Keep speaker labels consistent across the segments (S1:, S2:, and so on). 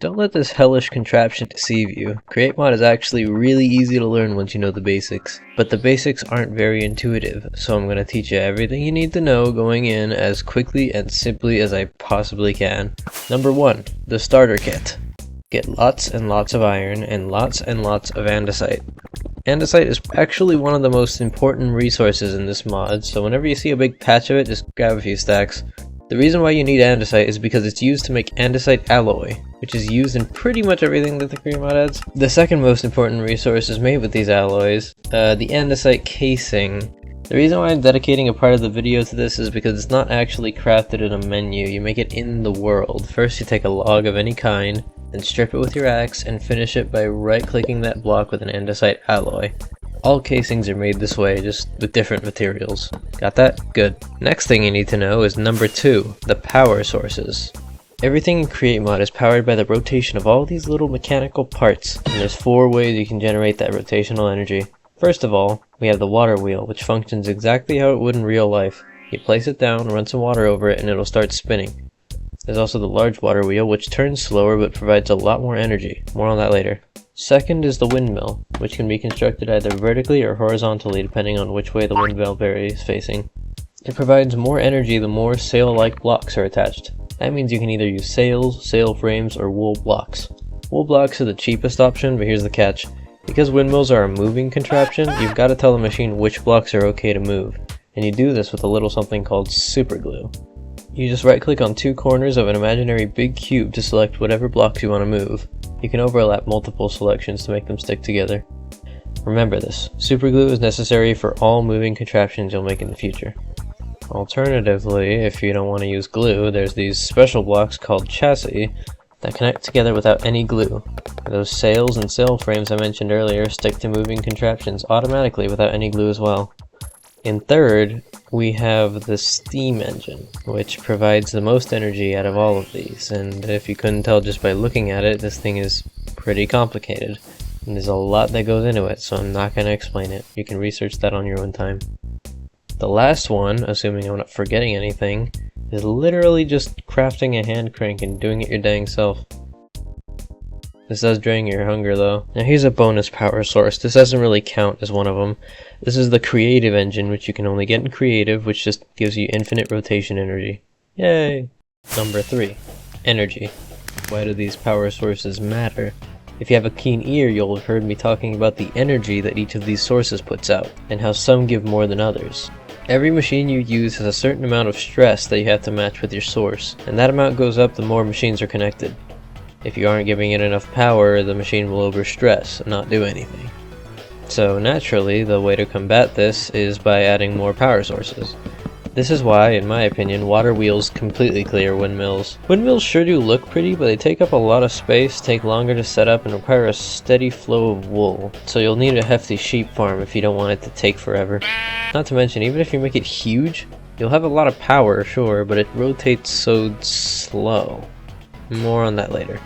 S1: Don't let this hellish contraption deceive you. Create mod is actually really easy to learn once you know the basics. But the basics aren't very intuitive, so I'm going to teach you everything you need to know going in as quickly and simply as I possibly can. Number 1. The starter kit. Get lots and lots of iron and lots of andesite. Andesite is actually one of the most important resources in this mod, so whenever you see a big patch of it, just grab a few stacks. The reason why you need andesite is because it's used to make andesite alloy, which is used in pretty much everything that the creator mod adds. The second most important resource is made with these alloys, the andesite casing. The reason why I'm dedicating a part of the video to this is because it's not actually crafted in a menu, you make it in the world. First you take a log of any kind, then strip it with your axe, and finish it by right-clicking that block with an andesite alloy. All casings are made this way, just with different materials. Got that? Good. Next thing you need to know is number 2, the power sources. Everything in Create Mod is powered by the rotation of all these little mechanical parts, and there's 4 ways you can generate that rotational energy. First of all, we have the water wheel, which functions exactly how it would in real life. You place it down, run some water over it, and it'll start spinning. There's also the large water wheel, which turns slower but provides a lot more energy. More on that later. Second is the windmill, which can be constructed either vertically or horizontally depending on which way the windmill is facing. It provides more energy the more sail-like blocks are attached. That means you can either use sails, sail frames, or wool blocks. Wool blocks are the cheapest option, but here's the catch. Because windmills are a moving contraption, you've got to tell the machine which blocks are okay to move, and you do this with a little something called super glue. You just right click on 2 corners of an imaginary big cube to select whatever blocks you want to move. You can overlap multiple selections to make them stick together. Remember this, superglue is necessary for all moving contraptions you'll make in the future. Alternatively, if you don't want to use glue, there's these special blocks called chassis that connect together without any glue. Those sails and sail frames I mentioned earlier stick to moving contraptions automatically without any glue as well. And third, we have the steam engine, which provides the most energy out of all of these, and if you couldn't tell just by looking at it, this thing is pretty complicated, and there's a lot that goes into it, so I'm not going to explain it. You can research that on your own time. The last one, assuming I'm not forgetting anything, is literally just crafting a hand crank and doing it your dang self. This does drain your hunger though. Now here's a bonus power source. This doesn't really count as one of them. This is the creative engine, which you can only get in creative, which just gives you infinite rotation energy. Yay! Number 3. Energy. Why do these power sources matter? If you have a keen ear, you'll have heard me talking about the energy that each of these sources puts out, and how some give more than others. Every machine you use has a certain amount of stress that you have to match with your source, and that amount goes up the more machines are connected. If you aren't giving it enough power, the machine will overstress and not do anything. So naturally, the way to combat this is by adding more power sources. This is why, in my opinion, water wheels completely clear windmills. Windmills sure do look pretty, but they take up a lot of space, take longer to set up, and require a steady flow of wool. So you'll need a hefty sheep farm if you don't want it to take forever. Not to mention, even if you make it huge, you'll have a lot of power, sure, but it rotates so slow. More on that later.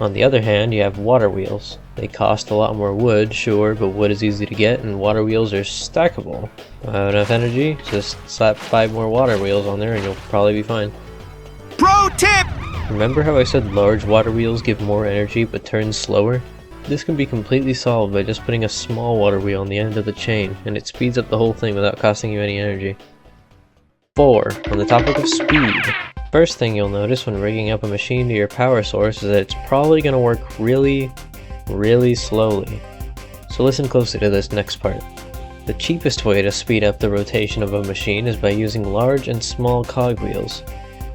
S1: On the other hand, you have water wheels. They cost a lot more wood, sure, but wood is easy to get, and water wheels are stackable. Enough energy? Just slap 5 more water wheels on there and you'll probably be fine.
S2: Pro tip!
S1: Remember how I said large water wheels give more energy but turn slower? This can be completely solved by just putting a small water wheel on the end of the chain, and it speeds up the whole thing without costing you any energy. 4. On the topic of speed. First thing you'll notice when rigging up a machine to your power source is that it's probably going to work really slowly. So listen closely to this next part. The cheapest way to speed up the rotation of a machine is by using large and small cogwheels.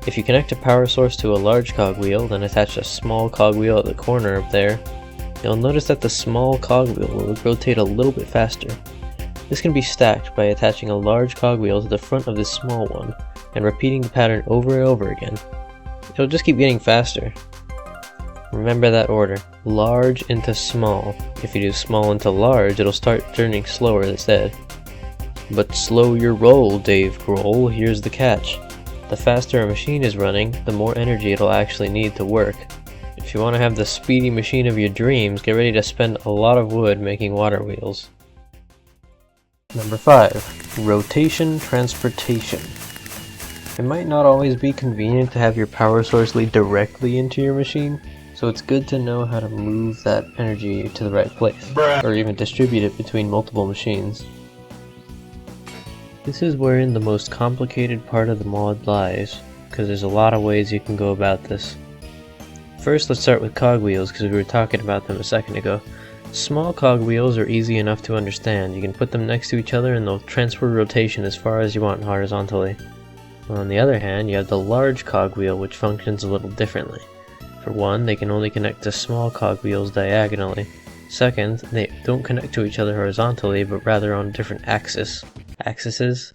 S1: If you connect a power source to a large cogwheel, then attach a small cogwheel at the corner up there, you'll notice that the small cogwheel will rotate a little bit faster. This can be stacked by attaching a large cogwheel to the front of this small one, and repeating the pattern over and over again. It'll just keep getting faster. Remember that order, large into small. If you do small into large, it'll start turning slower instead. But slow your roll, Dave Grohl, here's the catch. The faster a machine is running, the more energy it'll actually need to work. If you want to have the speedy machine of your dreams, get ready to spend a lot of wood making water wheels. Number 5. Rotation transportation. It might not always be convenient to have your power source lead directly into your machine, So it's good to know how to move that energy to the right place, or even distribute it between multiple machines. This is wherein the most complicated part of the mod lies, because there's a lot of ways you can go about this. First, let's start with cogwheels, because we were talking about them a second ago. Small cogwheels are easy enough to understand. You can put them next to each other and they'll transfer rotation as far as you want horizontally. On the other hand, you have the large cogwheel, which functions a little differently. For one, they can only connect to small cogwheels diagonally. Second, they don't connect to each other horizontally, but rather on different axes. Axes?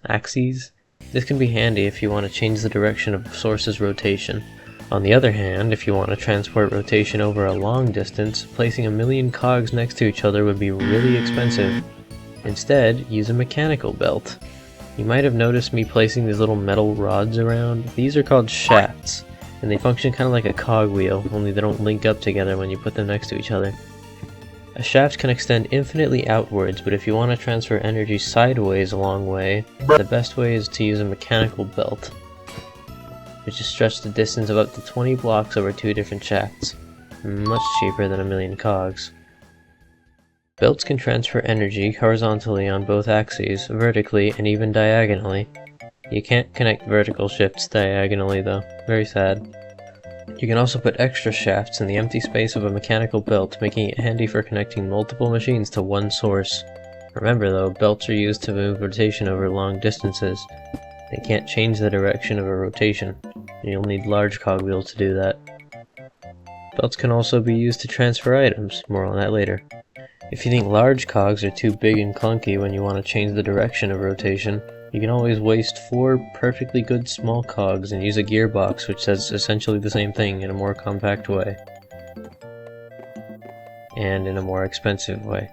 S1: This can be handy if you want to change the direction of a source's rotation. On the other hand, if you want to transport rotation over a long distance, placing a million cogs next to each other would be really expensive. Instead, use a mechanical belt. You might have noticed me placing these little metal rods around. These are called shafts, and they function kind of like a cogwheel, only they don't link up together when you put them next to each other. A shaft can extend infinitely outwards, but if you want to transfer energy sideways a long way, the best way is to use a mechanical belt, which is stretched the distance of up to 20 blocks over 2 different shafts. Much cheaper than a million cogs. Belts can transfer energy horizontally on both axes, vertically, and even diagonally. You can't connect vertical shifts diagonally though. Very sad. You can also put extra shafts in the empty space of a mechanical belt, making it handy for connecting multiple machines to one source. Remember though, belts are used to move rotation over long distances. They can't change the direction of a rotation, and you'll need large cogwheels to do that. Belts can also be used to transfer items, more on that later. If you think large cogs are too big and clunky when you want to change the direction of rotation, you can always waste 4 perfectly good small cogs and use a gearbox which does essentially the same thing in a more compact way. And in a more expensive way.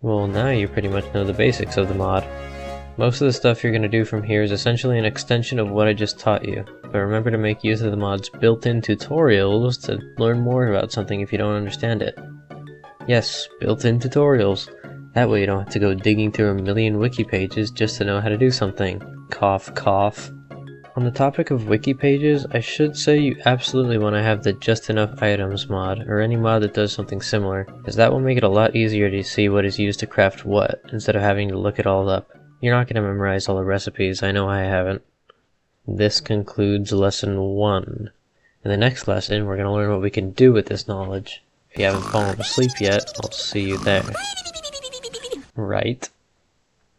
S1: Well, now you pretty much know the basics of the mod. Most of the stuff you're going to do from here is essentially an extension of what I just taught you, but remember to make use of the mod's built-in tutorials to learn more about something if you don't understand it. Yes, built-in tutorials. That way you don't have to go digging through a million wiki pages just to know how to do something. Cough, cough. On the topic of wiki pages, I should say you absolutely want to have the Just Enough Items mod, or any mod that does something similar, because that will make it a lot easier to see what is used to craft what, instead of having to look it all up. You're not going to memorize all the recipes, I know I haven't. This concludes lesson 1. In the next lesson, we're going to learn what we can do with this knowledge. If you haven't fallen asleep yet, I'll see you there. Right.